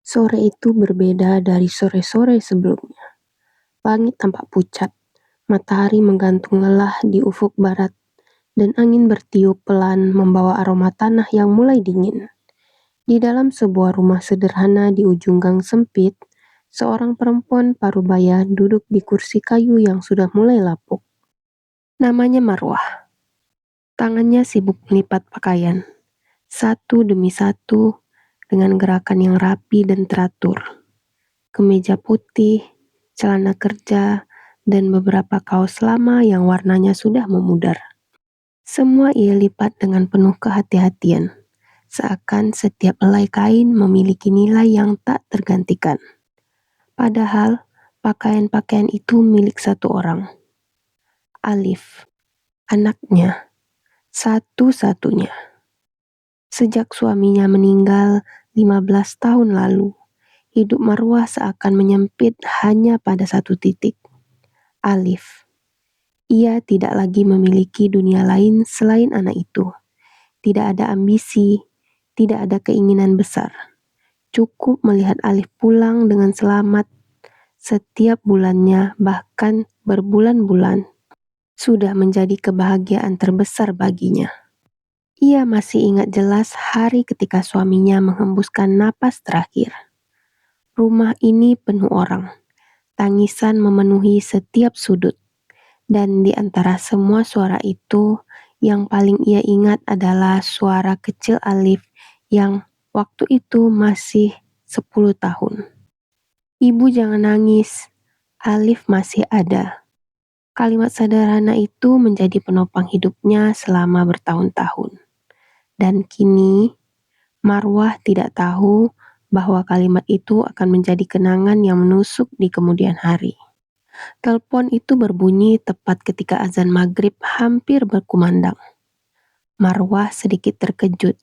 Sore itu berbeda dari sore-sore sebelumnya. Langit tampak pucat, matahari menggantung lelah di ufuk barat, dan angin bertiup pelan membawa aroma tanah yang mulai dingin. Di dalam sebuah rumah sederhana di ujung gang sempit, seorang perempuan parubaya duduk di kursi kayu yang sudah mulai lapuk. Namanya Marwah. Tangannya sibuk melipat pakaian, satu demi satu, dengan gerakan yang rapi dan teratur. Kemeja putih, celana kerja, dan beberapa kaos lama yang warnanya sudah memudar. Semua ia lipat dengan penuh kehati-hatian, seakan setiap helai kain memiliki nilai yang tak tergantikan. Padahal, pakaian-pakaian itu milik satu orang, Alif, anaknya, satu-satunya. Sejak suaminya meninggal 15 tahun lalu, hidup Marwah seakan menyempit hanya pada satu titik, Alif. Ia tidak lagi memiliki dunia lain selain anak itu. Tidak ada ambisi, tidak ada keinginan besar. Cukup melihat Alif pulang dengan selamat setiap bulannya, bahkan berbulan-bulan, sudah menjadi kebahagiaan terbesar baginya. Ia masih ingat jelas hari ketika suaminya menghembuskan napas terakhir. Rumah ini penuh orang. Tangisan memenuhi setiap sudut. Dan di antara semua suara itu, yang paling ia ingat adalah suara kecil Alif yang waktu itu masih 10 tahun. Ibu jangan nangis, Alif masih ada. Kalimat sederhana itu menjadi penopang hidupnya selama bertahun-tahun. Dan kini, Marwah tidak tahu bahwa kalimat itu akan menjadi kenangan yang menusuk di kemudian hari. Telepon itu berbunyi tepat ketika azan maghrib hampir berkumandang. Marwah sedikit terkejut.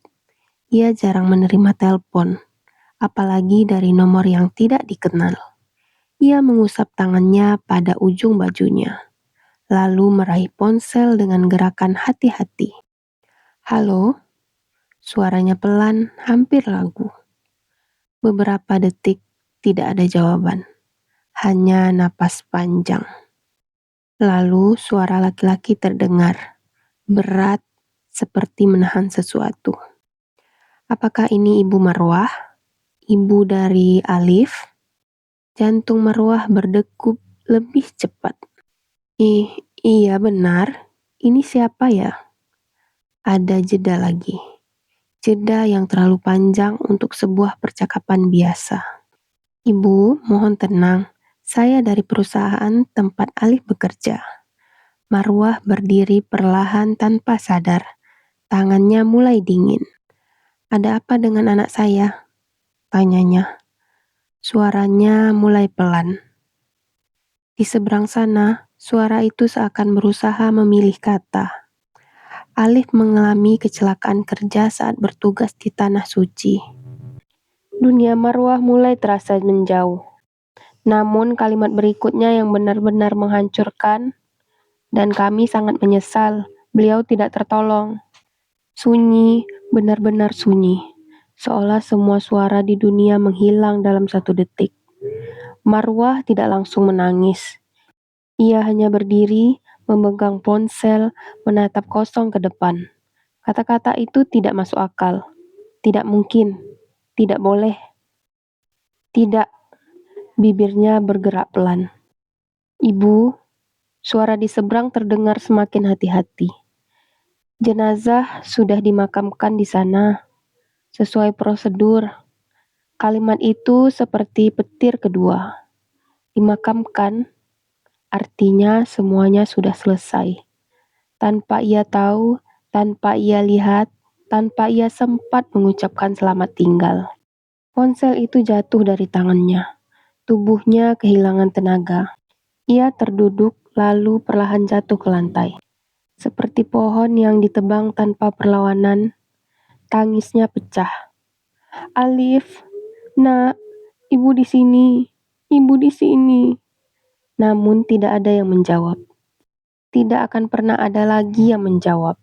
Ia jarang menerima telepon, apalagi dari nomor yang tidak dikenal. Ia mengusap tangannya pada ujung bajunya, lalu meraih ponsel dengan gerakan hati-hati. Halo? Suaranya pelan, hampir ragu. Beberapa detik tidak ada jawaban, hanya napas panjang. Lalu suara laki-laki terdengar, berat seperti menahan sesuatu. Apakah ini Ibu Marwah? Ibu dari Alif? Jantung Marwah berdegup lebih cepat. Iya benar. Ini siapa ya? Ada jeda lagi. Jeda yang terlalu panjang untuk sebuah percakapan biasa. Ibu, mohon tenang. Saya dari perusahaan tempat Alif bekerja. Marwah berdiri perlahan tanpa sadar. Tangannya mulai dingin. Ada apa dengan anak saya? Tanyanya. Suaranya mulai pelan. Di seberang sana, suara itu seakan berusaha memilih kata. Alif mengalami kecelakaan kerja saat bertugas di Tanah Suci. Dunia Marwah mulai terasa menjauh. Namun kalimat berikutnya yang benar-benar menghancurkan, dan kami sangat menyesal, beliau tidak tertolong. Sunyi, benar-benar sunyi. Seolah semua suara di dunia menghilang dalam satu detik. Marwah tidak langsung menangis. Ia hanya berdiri, memegang ponsel, menatap kosong ke depan. Kata-kata itu tidak masuk akal. Tidak mungkin. Tidak boleh. Tidak. Bibirnya bergerak pelan. Ibu, suara di seberang terdengar semakin hati-hati. Jenazah sudah dimakamkan di sana. Sesuai prosedur. Kalimat itu seperti petir kedua. Dimakamkan, artinya semuanya sudah selesai. Tanpa ia tahu, tanpa ia lihat, tanpa ia sempat mengucapkan selamat tinggal. Ponsel itu jatuh dari tangannya. Tubuhnya kehilangan tenaga. Ia terduduk lalu perlahan jatuh ke lantai. Seperti pohon yang ditebang tanpa perlawanan, tangisnya pecah. Alif, nak, ibu di sini, ibu di sini. Namun tidak ada yang menjawab. Tidak akan pernah ada lagi yang menjawab.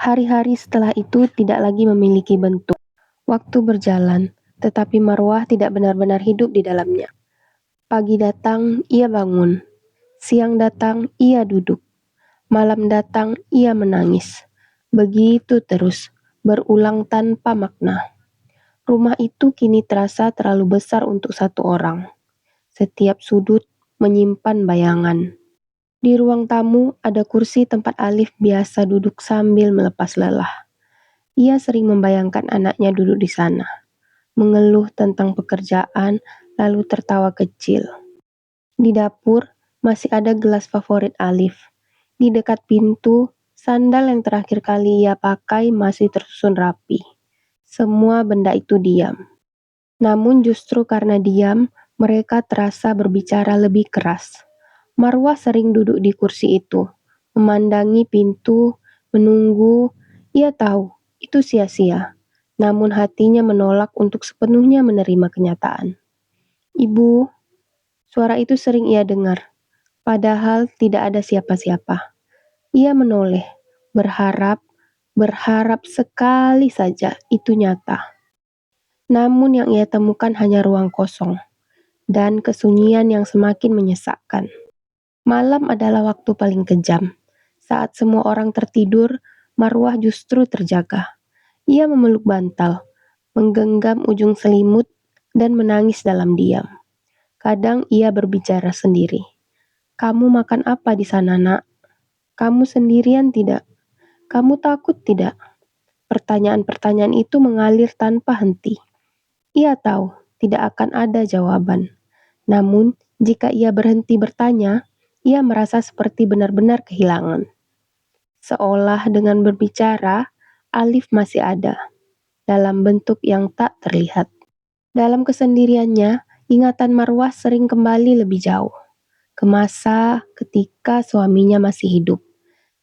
Hari-hari setelah itu tidak lagi memiliki bentuk. Waktu berjalan, tetapi Marwah tidak benar-benar hidup di dalamnya. Pagi datang, ia bangun. Siang datang, ia duduk. Malam datang, ia menangis. Begitu terus, berulang tanpa makna. Rumah itu kini terasa terlalu besar untuk satu orang. Setiap sudut menyimpan bayangan. Di ruang tamu ada kursi tempat Alif biasa duduk sambil melepas lelah. Ia sering membayangkan anaknya duduk di sana, mengeluh tentang pekerjaan, lalu tertawa kecil. Di dapur masih ada gelas favorit Alif. Di dekat pintu, sandal yang terakhir kali ia pakai masih tersusun rapi. Semua benda itu diam. Namun justru karena diam, mereka terasa berbicara lebih keras. Marwah sering duduk di kursi itu, memandangi pintu, menunggu. Ia tahu itu sia-sia, namun hatinya menolak untuk sepenuhnya menerima kenyataan. Ibu, suara itu sering ia dengar, padahal tidak ada siapa-siapa. Ia menoleh, berharap sekali saja itu nyata. Namun yang ia temukan hanya ruang kosong dan kesunyian yang semakin menyesakkan. Malam adalah waktu paling kejam. Saat semua orang tertidur, Marwah justru terjaga. Ia memeluk bantal, menggenggam ujung selimut, dan menangis dalam diam. Kadang ia berbicara sendiri. Kamu makan apa di sana, nak? Kamu sendirian tidak? Kamu takut tidak? Pertanyaan-pertanyaan itu mengalir tanpa henti. Ia tahu tidak akan ada jawaban. Namun, jika ia berhenti bertanya, ia merasa seperti benar-benar kehilangan. Seolah dengan berbicara, Alif masih ada, dalam bentuk yang tak terlihat. Dalam kesendiriannya, ingatan Marwah sering kembali lebih jauh, ke masa ketika suaminya masih hidup.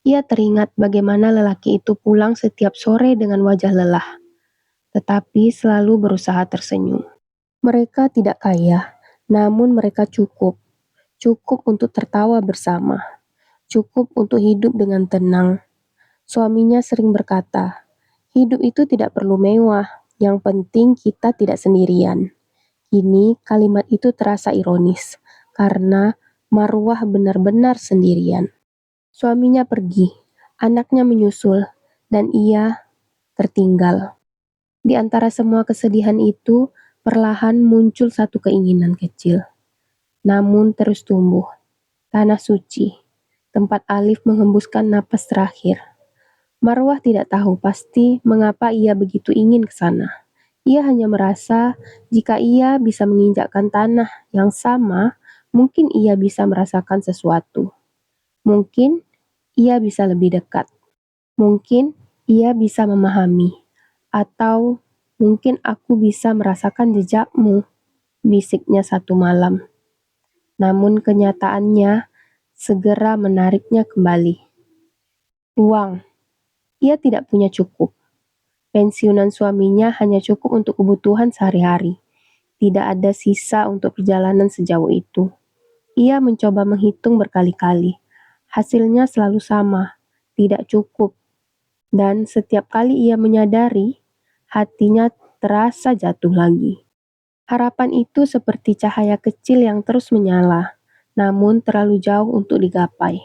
Ia teringat bagaimana lelaki itu pulang setiap sore dengan wajah lelah, tetapi selalu berusaha tersenyum. Mereka tidak kaya, namun mereka cukup. Cukup untuk tertawa bersama. Cukup untuk hidup dengan tenang. Suaminya sering berkata, hidup itu tidak perlu mewah, yang penting kita tidak sendirian. Kini kalimat itu terasa ironis, karena Marwah benar-benar sendirian. Suaminya pergi, anaknya menyusul, dan ia tertinggal. Di antara semua kesedihan itu, perlahan muncul satu keinginan kecil, namun terus tumbuh. Tanah suci, tempat Alif menghembuskan napas terakhir. Marwah tidak tahu pasti mengapa ia begitu ingin ke sana. Ia hanya merasa jika ia bisa menginjakkan tanah yang sama, mungkin ia bisa merasakan sesuatu. Mungkin ia bisa lebih dekat. Mungkin ia bisa memahami. Atau mungkin aku bisa merasakan jejakmu, bisiknya satu malam. Namun kenyataannya segera menariknya kembali. Uang, ia tidak punya cukup. Pensiunan suaminya hanya cukup untuk kebutuhan sehari-hari. Tidak ada sisa untuk perjalanan sejauh itu. Ia mencoba menghitung berkali-kali. Hasilnya selalu sama, tidak cukup. Dan setiap kali ia menyadari, hatinya terasa jatuh lagi. Harapan itu seperti cahaya kecil yang terus menyala, namun terlalu jauh untuk digapai.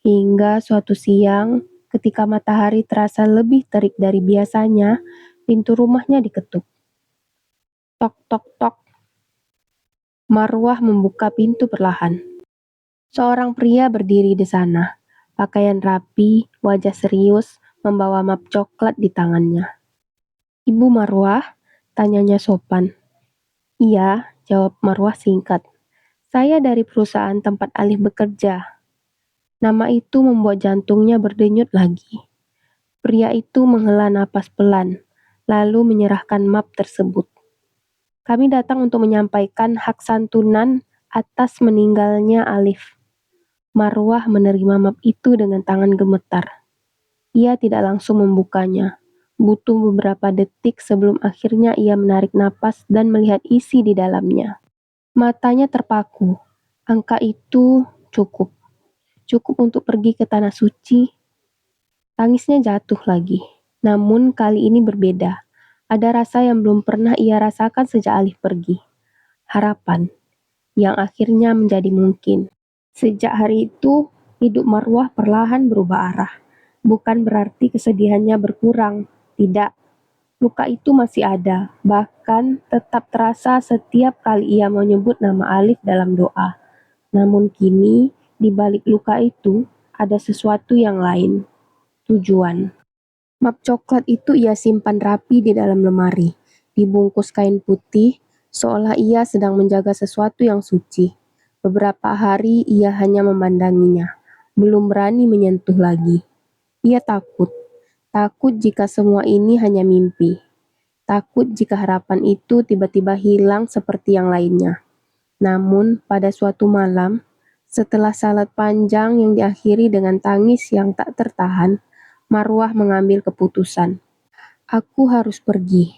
Hingga suatu siang, ketika matahari terasa lebih terik dari biasanya, pintu rumahnya diketuk. Tok tok tok. Marwah membuka pintu perlahan. Seorang pria berdiri di sana, pakaian rapi, wajah serius, membawa map coklat di tangannya. Ibu Marwah, tanyanya sopan. Iya, jawab Marwah singkat. Saya dari perusahaan tempat Alif bekerja. Nama itu membuat jantungnya berdenyut lagi. Pria itu menghela napas pelan, lalu menyerahkan map tersebut. Kami datang untuk menyampaikan hak santunan atas meninggalnya Alif. Marwah menerima map itu dengan tangan gemetar. Ia tidak langsung membukanya. Butuh beberapa detik sebelum akhirnya ia menarik napas dan melihat isi di dalamnya. Matanya terpaku. Angka itu cukup. Cukup untuk pergi ke tanah suci. Tangisnya jatuh lagi. Namun kali ini berbeda. Ada rasa yang belum pernah ia rasakan sejak Alif pergi. Harapan yang akhirnya menjadi mungkin. Sejak hari itu, hidup Marwah perlahan berubah arah. Bukan berarti kesedihannya berkurang, tidak. Luka itu masih ada, bahkan tetap terasa setiap kali ia menyebut nama Alif dalam doa. Namun kini, di balik luka itu, ada sesuatu yang lain. Tujuan. Map coklat itu ia simpan rapi di dalam lemari, dibungkus kain putih, seolah ia sedang menjaga sesuatu yang suci. Beberapa hari ia hanya memandanginya, belum berani menyentuh lagi. Ia takut, takut jika semua ini hanya mimpi, takut jika harapan itu tiba-tiba hilang seperti yang lainnya. Namun, pada suatu malam, setelah salat panjang yang diakhiri dengan tangis yang tak tertahan, Marwah mengambil keputusan. Aku harus pergi.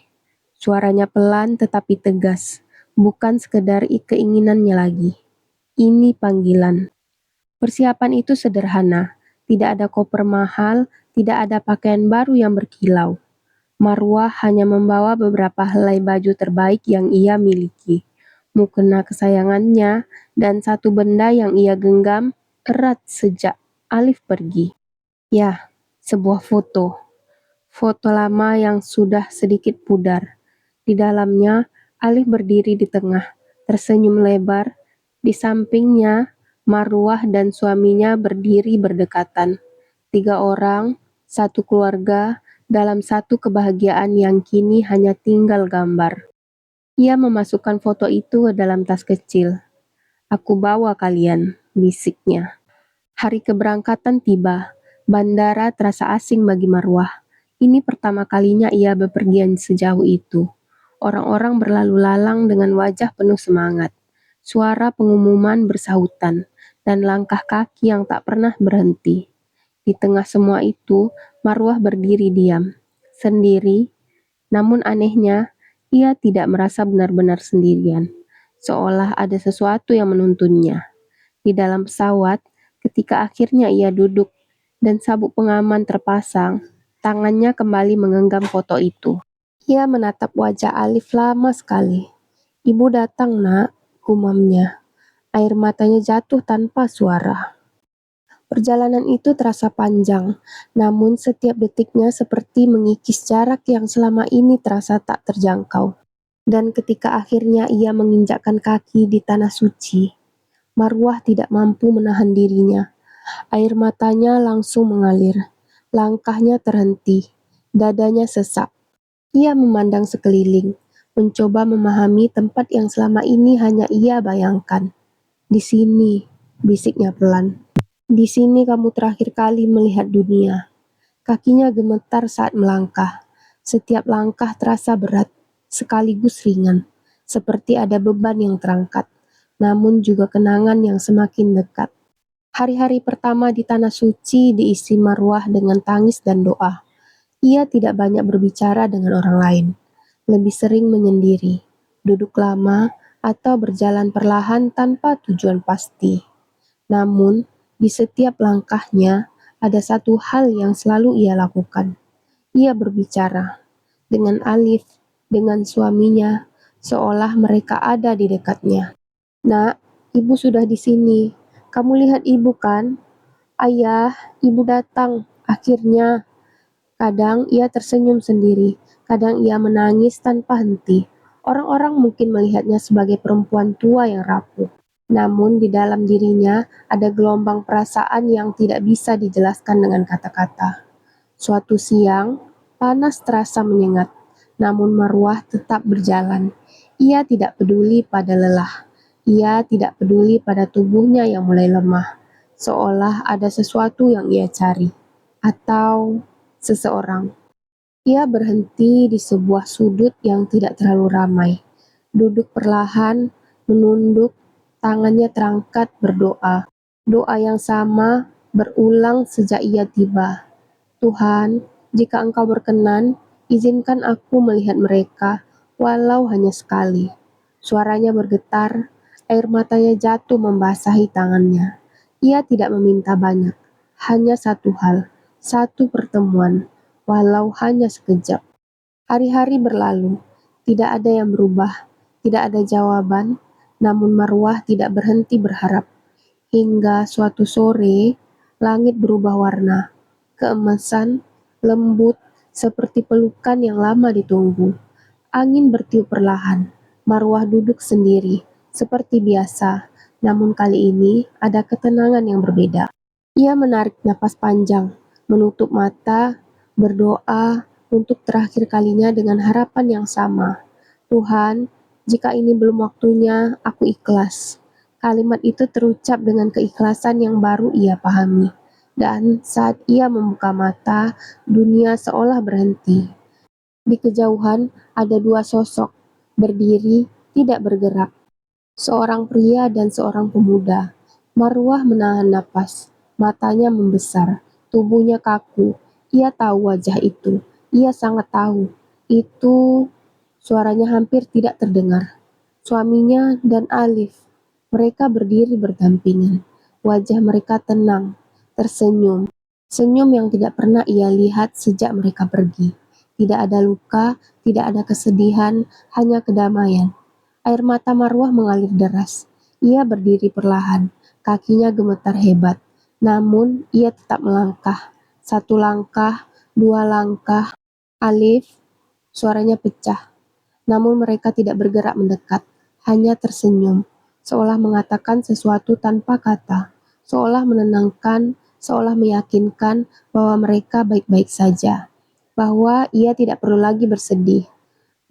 Suaranya pelan tetapi tegas, bukan sekedar keinginannya lagi. Ini panggilan. Persiapan itu sederhana, tidak ada koper mahal, tidak ada pakaian baru yang berkilau. Marwah hanya membawa beberapa helai baju terbaik yang ia miliki, mukena kesayangannya, dan satu benda yang ia genggam erat sejak Alif pergi. Ya, sebuah foto. Foto lama yang sudah sedikit pudar. Di dalamnya, Alif berdiri di tengah, tersenyum lebar. Di sampingnya, Marwah dan suaminya berdiri berdekatan. 3 orang, satu keluarga, dalam satu kebahagiaan yang kini hanya tinggal gambar. Ia memasukkan foto itu ke dalam tas kecil. Aku bawa kalian, bisiknya. Hari keberangkatan tiba. Bandara terasa asing bagi Marwah. Ini pertama kalinya ia bepergian sejauh itu. Orang-orang berlalu lalang dengan wajah penuh semangat. Suara pengumuman bersahutan, dan langkah kaki yang tak pernah berhenti. Di tengah semua itu, Marwah berdiri diam, sendiri. Namun anehnya, ia tidak merasa benar-benar sendirian. Seolah ada sesuatu yang menuntunnya. Di dalam pesawat, ketika akhirnya ia duduk dan sabuk pengaman terpasang, tangannya kembali menggenggam foto itu. Ia menatap wajah Alif lama sekali. "Ibu datang, Nak," gumamnya. Air matanya jatuh tanpa suara. Perjalanan itu terasa panjang, namun setiap detiknya seperti mengikis jarak yang selama ini terasa tak terjangkau. Dan ketika akhirnya ia menginjakkan kaki di tanah suci, Marwah tidak mampu menahan dirinya. Air matanya langsung mengalir. Langkahnya terhenti. Dadanya sesak. Ia memandang sekeliling, mencoba memahami tempat yang selama ini hanya ia bayangkan. "Di sini," bisiknya pelan. "Di sini kamu terakhir kali melihat dunia." Kakinya gemetar saat melangkah. Setiap langkah terasa berat, sekaligus ringan, seperti ada beban yang terangkat, namun juga kenangan yang semakin dekat. Hari-hari pertama di Tanah Suci diisi Marwah dengan tangis dan doa. Ia tidak banyak berbicara dengan orang lain, lebih sering menyendiri, duduk lama, atau berjalan perlahan tanpa tujuan pasti. Namun, di setiap langkahnya, ada satu hal yang selalu ia lakukan. Ia berbicara dengan Alif, dengan suaminya, seolah mereka ada di dekatnya. "Nak, ibu sudah di sini. Kamu lihat ibu kan? Ayah, ibu datang. Akhirnya." Kadang ia tersenyum sendiri, kadang ia menangis tanpa henti. Orang-orang mungkin melihatnya sebagai perempuan tua yang rapuh. Namun di dalam dirinya ada gelombang perasaan yang tidak bisa dijelaskan dengan kata-kata. Suatu siang, panas terasa menyengat, namun Marwah tetap berjalan. Ia tidak peduli pada lelah. Ia tidak peduli pada tubuhnya yang mulai lemah, seolah ada sesuatu yang ia cari, atau seseorang. Ia berhenti di sebuah sudut yang tidak terlalu ramai. Duduk perlahan, menunduk, tangannya terangkat berdoa. Doa yang sama berulang sejak ia tiba. "Tuhan, jika Engkau berkenan, izinkan aku melihat mereka, walau hanya sekali." Suaranya bergetar, air matanya jatuh membasahi tangannya. Ia tidak meminta banyak, hanya satu hal, satu pertemuan, walau hanya sekejap. Hari-hari berlalu, tidak ada yang berubah, tidak ada jawaban, namun Marwah tidak berhenti berharap. Hingga suatu sore, langit berubah warna, keemasan, lembut, seperti pelukan yang lama ditunggu. Angin bertiup perlahan, Marwah duduk sendiri, seperti biasa, namun kali ini ada ketenangan yang berbeda. Ia menarik napas panjang, menutup mata, berdoa untuk terakhir kalinya dengan harapan yang sama. Tuhan, jika ini belum waktunya, aku ikhlas. Kalimat itu terucap dengan keikhlasan yang baru ia pahami. Dan saat ia membuka mata, dunia seolah berhenti. Di kejauhan ada dua sosok, berdiri, tidak bergerak. Seorang pria dan seorang pemuda. Marwah menahan napas, matanya membesar, tubuhnya kaku. Ia tahu wajah itu, ia sangat tahu. Itu suaranya hampir tidak terdengar. Suaminya dan Alif. Mereka berdiri berdampingan. Wajah mereka tenang, tersenyum. Senyum yang tidak pernah ia lihat sejak mereka pergi. Tidak ada luka, tidak ada kesedihan, hanya kedamaian. Air mata Marwah mengalir deras. Ia berdiri perlahan, kakinya gemetar hebat. Namun, ia tetap melangkah. Satu langkah, dua langkah. Alif, suaranya pecah. Namun mereka tidak bergerak mendekat, hanya tersenyum, seolah mengatakan sesuatu tanpa kata, seolah menenangkan, seolah meyakinkan bahwa mereka baik-baik saja, bahwa ia tidak perlu lagi bersedih.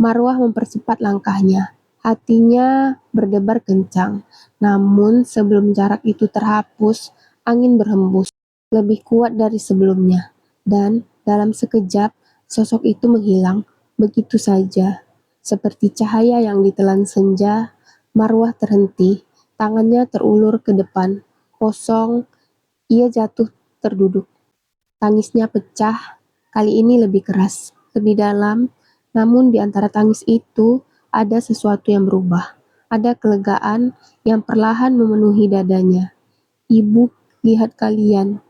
Marwah mempercepat langkahnya, hatinya berdebar kencang. Namun sebelum jarak itu terhapus, angin berhembus, lebih kuat dari sebelumnya. Dan dalam sekejap, sosok itu menghilang, begitu saja. Seperti cahaya yang ditelan senja, Marwah terhenti, tangannya terulur ke depan, kosong, ia jatuh terduduk. Tangisnya pecah, kali ini lebih keras, lebih dalam, namun di antara tangis itu ada sesuatu yang berubah. Ada kelegaan yang perlahan memenuhi dadanya. Ibu, lihat kalian,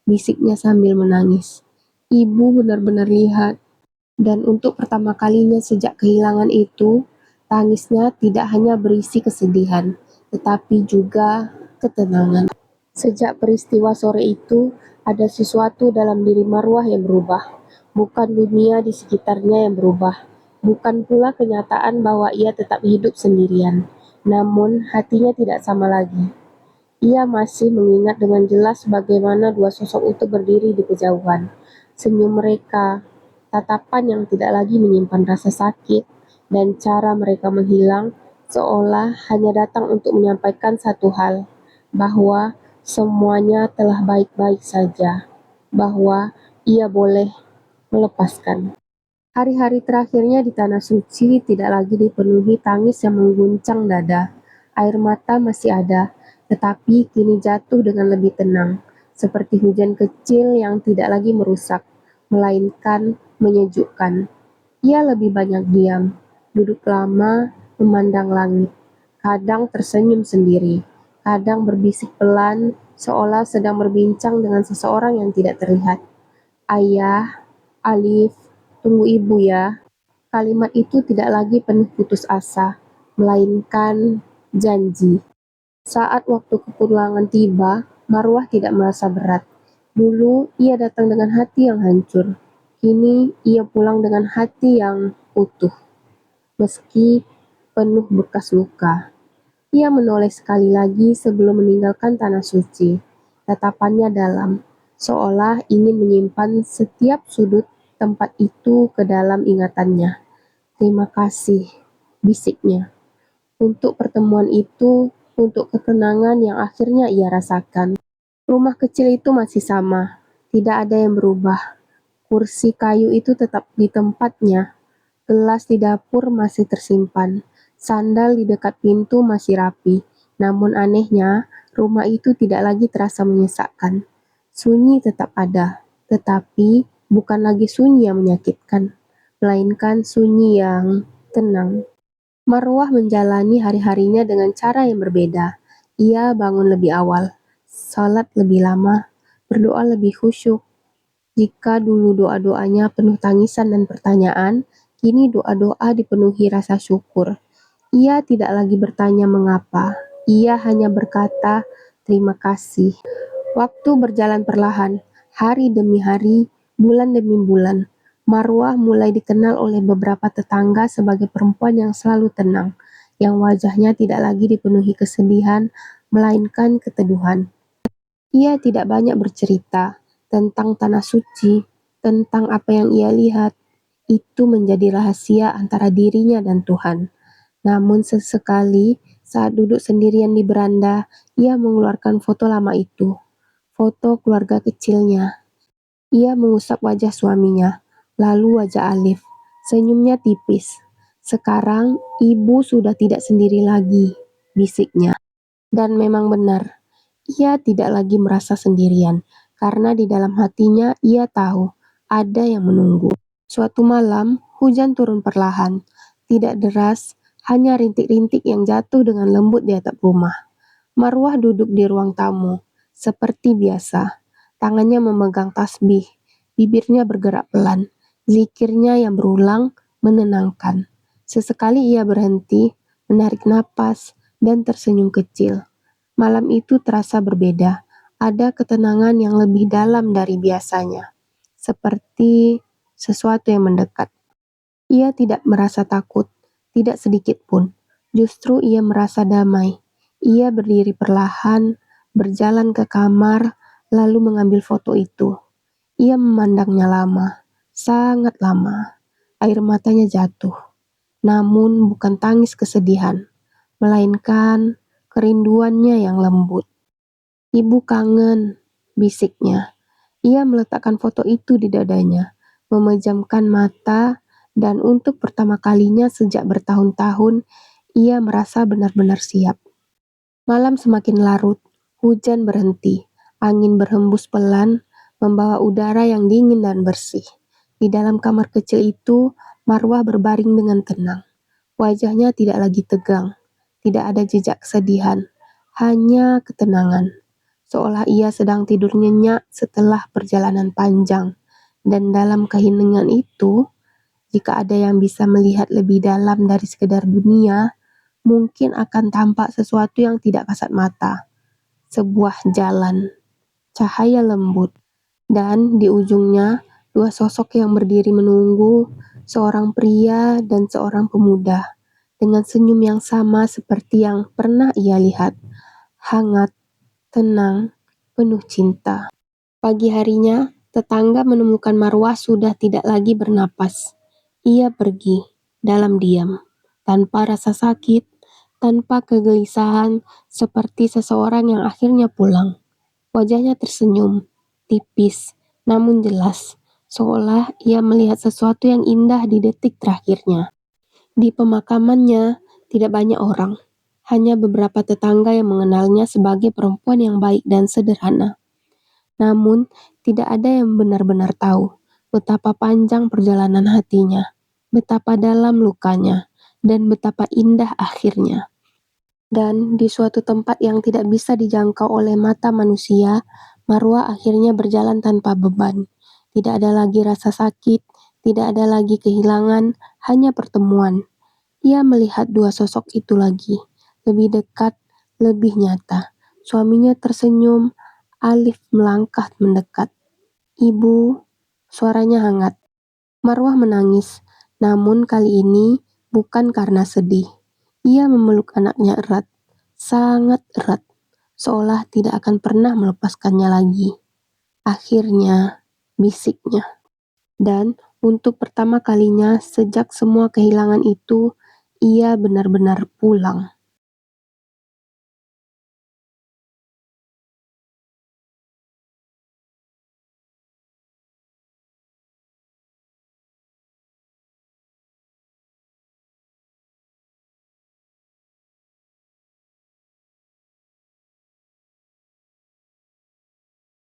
bisiknya sambil menangis. Ibu benar-benar lihat, dan untuk pertama kalinya sejak kehilangan itu, tangisnya tidak hanya berisi kesedihan, tetapi juga ketenangan. Sejak peristiwa sore itu, ada sesuatu dalam diri Marwah yang berubah. Bukan dunia di sekitarnya yang berubah. Bukan pula kenyataan bahwa ia tetap hidup sendirian. Namun, hatinya tidak sama lagi. Ia masih mengingat dengan jelas bagaimana dua sosok itu berdiri di kejauhan. Senyum mereka, tatapan yang tidak lagi menyimpan rasa sakit, dan cara mereka menghilang seolah hanya datang untuk menyampaikan satu hal, bahwa semuanya telah baik-baik saja, bahwa ia boleh melepaskan. Hari-hari terakhirnya di Tanah Suci tidak lagi dipenuhi tangis yang mengguncang dada. Air mata masih ada, tetapi kini jatuh dengan lebih tenang, seperti hujan kecil yang tidak lagi merusak, melainkan menyejukkan. Ia lebih banyak diam, duduk lama, memandang langit. Kadang tersenyum sendiri, kadang berbisik pelan, seolah sedang berbincang dengan seseorang yang tidak terlihat. Ayah, Alif, tunggu ibu ya. Kalimat itu tidak lagi penuh putus asa, melainkan janji. Saat waktu kepulangan tiba, Marwah tidak merasa berat. Dulu ia datang dengan hati yang hancur. Kini ia pulang dengan hati yang utuh, meski penuh bekas luka. Ia menoleh sekali lagi sebelum meninggalkan Tanah Suci. Tatapannya dalam, seolah ingin menyimpan setiap sudut tempat itu ke dalam ingatannya. Terima kasih, bisiknya, untuk pertemuan itu, untuk ketenangan yang akhirnya ia rasakan. Rumah kecil itu masih sama, tidak ada yang berubah. Kursi kayu itu tetap di tempatnya, gelas di dapur masih tersimpan, sandal di dekat pintu masih rapi. Namun anehnya, rumah itu tidak lagi terasa menyesakkan. Sunyi tetap ada, tetapi bukan lagi sunyi yang menyakitkan, melainkan sunyi yang tenang. Marwah menjalani hari-harinya dengan cara yang berbeda. Ia bangun lebih awal, salat lebih lama, berdoa lebih khusyuk. Jika dulu doa-doanya penuh tangisan dan pertanyaan, Kini doa-doa dipenuhi rasa syukur. Ia tidak lagi bertanya mengapa, ia hanya berkata terima kasih. Waktu berjalan perlahan, hari demi hari, bulan demi bulan. Marwah mulai dikenal oleh beberapa tetangga sebagai perempuan yang selalu tenang, yang wajahnya tidak lagi dipenuhi kesedihan, melainkan keteduhan. Ia tidak banyak bercerita tentang tanah suci, tentang apa yang ia lihat. Itu menjadi rahasia antara dirinya dan Tuhan. Namun sesekali, saat duduk sendirian di beranda, ia mengeluarkan foto lama itu, foto keluarga kecilnya. Ia mengusap wajah suaminya, lalu wajah Alif. Senyumnya tipis. Sekarang, ibu sudah tidak sendiri lagi, bisiknya. Dan memang benar, ia tidak lagi merasa sendirian, karena di dalam hatinya ia tahu ada yang menunggu. Suatu malam, hujan turun perlahan, tidak deras, hanya rintik-rintik yang jatuh dengan lembut di atap rumah. Marwah duduk di ruang tamu, seperti biasa. Tangannya memegang tasbih, bibirnya bergerak pelan, zikirnya yang berulang, menenangkan. Sesekali ia berhenti, menarik napas, dan tersenyum kecil. Malam itu terasa berbeda, ada ketenangan yang lebih dalam dari biasanya, seperti sesuatu yang mendekat. Ia tidak merasa takut, tidak sedikit pun. Justru ia merasa damai. Ia berdiri perlahan, berjalan ke kamar, lalu mengambil foto itu. Ia memandangnya lama, sangat lama. Air matanya jatuh, namun bukan tangis kesedihan, melainkan kerinduannya yang lembut. Ibu kangen, bisiknya. Ia meletakkan foto itu di dadanya, memejamkan mata, dan untuk pertama kalinya sejak bertahun-tahun, ia merasa benar-benar siap. Malam semakin larut, hujan berhenti, angin berhembus pelan, membawa udara yang dingin dan bersih. Di dalam kamar kecil itu, Marwah berbaring dengan tenang. Wajahnya tidak lagi tegang, tidak ada jejak kesedihan, hanya ketenangan. Seolah ia sedang tidur nyenyak setelah perjalanan panjang. Dan dalam keheningan itu, jika ada yang bisa melihat lebih dalam dari sekedar dunia, mungkin akan tampak sesuatu yang tidak kasat mata. Sebuah jalan, cahaya lembut, dan di ujungnya dua sosok yang berdiri menunggu, seorang pria dan seorang pemuda, dengan senyum yang sama seperti yang pernah ia lihat, hangat, tenang, penuh cinta. Pagi harinya, tetangga menemukan Marwah sudah tidak lagi bernapas. Ia pergi, dalam diam, tanpa rasa sakit, tanpa kegelisahan, seperti seseorang yang akhirnya pulang. Wajahnya tersenyum, tipis, namun jelas, seolah ia melihat sesuatu yang indah di detik terakhirnya. Di pemakamannya, tidak banyak orang, hanya beberapa tetangga yang mengenalnya sebagai perempuan yang baik dan sederhana. Namun, tidak ada yang benar-benar tahu betapa panjang perjalanan hatinya, betapa dalam lukanya, dan betapa indah akhirnya. Dan di suatu tempat yang tidak bisa dijangkau oleh mata manusia, Marwah akhirnya berjalan tanpa beban. Tidak ada lagi rasa sakit, tidak ada lagi kehilangan, hanya pertemuan. Ia melihat dua sosok itu lagi, lebih dekat, lebih nyata. Suaminya tersenyum, Alif melangkah mendekat. Ibu, suaranya hangat. Marwah menangis, namun kali ini bukan karena sedih. Ia memeluk anaknya erat, sangat erat, seolah tidak akan pernah melepaskannya lagi. Akhirnya, bisiknya. Dan untuk pertama kalinya sejak semua kehilangan itu, ia benar-benar pulang.